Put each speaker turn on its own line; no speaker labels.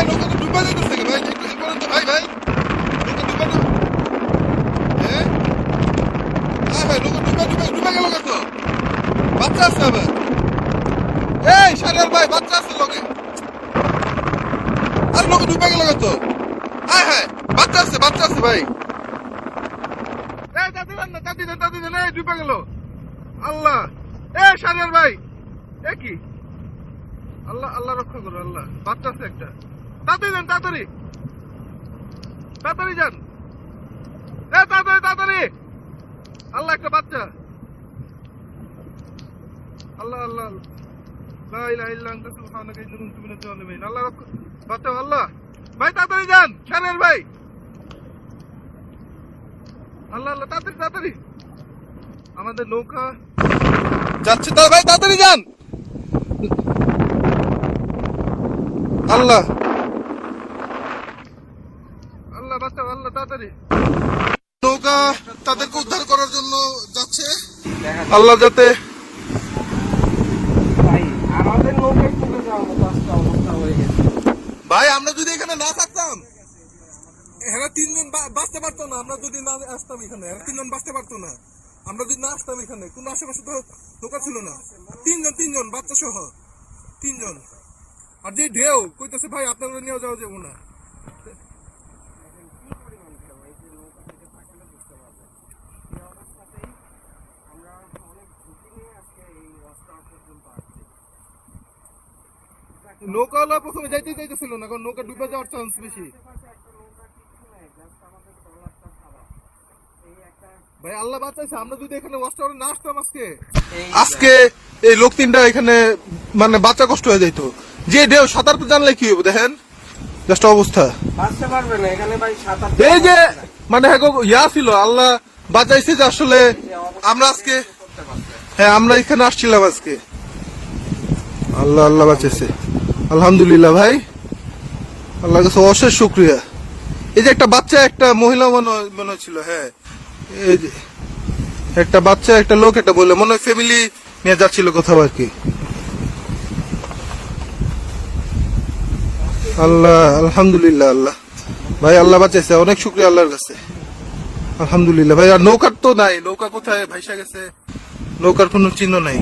নৌকা তো ডুবা যাইতেছে ভাই, একটু হেল্প করেন তো ভাই। ভাই নৌকা ডুবা হ্যাঁ ভাই, নৌকা ডুবা গেল কত? বাচ্চা আছে আবার, এই সারিয়ার ভাই বাচ্চা আছে লগে, আর নৌকা ডুবা গেল কত? হ্যাঁ বাচ্চা আছে ভাই, এই তাড়াতাড়ি দেন, এই ডুবা গেল। আল্লাহ, এই সারিয়ার ভাই, এ কি? আল্লাহ রক্ষা করো, আল্লাহ। বাচ্চা আছে একটা, তাড়াতাড়ি যান, তাড়াতাড়ি যান, তাড়াতাড়ি। আল্লাহ, একটা বাচ্চা। আল্লাহ লা ইলাহা ইল্লা আনতা সুবহানাকা ইন্নী কুনতু মিনাজ জালিমিন। আল্লাহ রক্ষা, বাচ্চা। আল্লাহ ভাই তাড়াতাড়ি যান, সারিয়ার ভাই। আল্লাহ তাড়াতাড়ি। আমাদের নৌকা যাচ্ছে তো ভাই, তাড়াতাড়ি যান। আল্লাহ বাচ্চা, আল্লাহ তাড়াতাড়ি। নৌকা তাদেরকে উদ্ধার করার জন্য যাচ্ছে, আল্লাহ যাতে।
আমাদের নৌকায় পুড়ে যাওয়ার মতো আজকে অবস্থা হয়ে গেছে
ভাই। আমরা যদি এখানে না থাকতাম, এরা তিনজন বাঁচতে পারতো না। আমরা যদি না আসতাম এখানে, এরা তিনজন বাঁচতে পারতো না। আমরা যদি না আসতাম এখানে, কোনো আশেপাশে তো নৌকা ছিল না। তিনজন বাচ্চা সহ তিনজন। আর যে ঢেউ কইতেছে ভাই, আপনারা নিয়ে যাওয়া যাবো না। নৌকাওয়ালা প্রথমে যাইতেছিল না, কারণ নৌকা ডুবে যাওয়ার চান্স বেশি। ভাই আল্লাহ বাঁচাইছে। আমরা যদি এখানে ওয়াচ টাওয়ারে না আসতাম আজকে এই লোক তিনটা এখানে মানে বাচ্চা কষ্ট হয়ে যাইতো। যে ঢেউ, সাঁতার তো জানলে কি হবে দেখেন, জাস্ট অবস্থা।
বাঁচতে পারবে না এখানে ভাই, সাঁতার।
এই যে মানে ইয়া ছিল, আল্লাহ বাঁচাইছে যে আসলে আমরা আজকে, হ্যাঁ আমরা এখানে আসছিলাম আজকে। আল্লাহ বাঁচাইছে, আলহামদুলিল্লাহ ভাই, আল্লাহ কাছে অশেষ শুকরিয়া। এই যে একটা বাচ্চা, একটা মহিলা মনে হচ্ছিল, হ্যাঁ এই যে একটা বাচ্চা, একটা লোক, একটা বললে মনে হয় ফ্যামিলি নিয়ে যাচ্ছিল কোথাও আর কি। আল্লাহ, আলহামদুলিল্লাহ। আল্লাহ ভাই, আল্লাহ বাঁচাইছে, অনেক শুকরিয়া আল্লাহর কাছে, আলহামদুলিল্লাহ ভাই। আর নৌকার তো নাই, নৌকা কোথায় ভাইসা গেছে, নৌকার কোনো চিহ্ন নাই।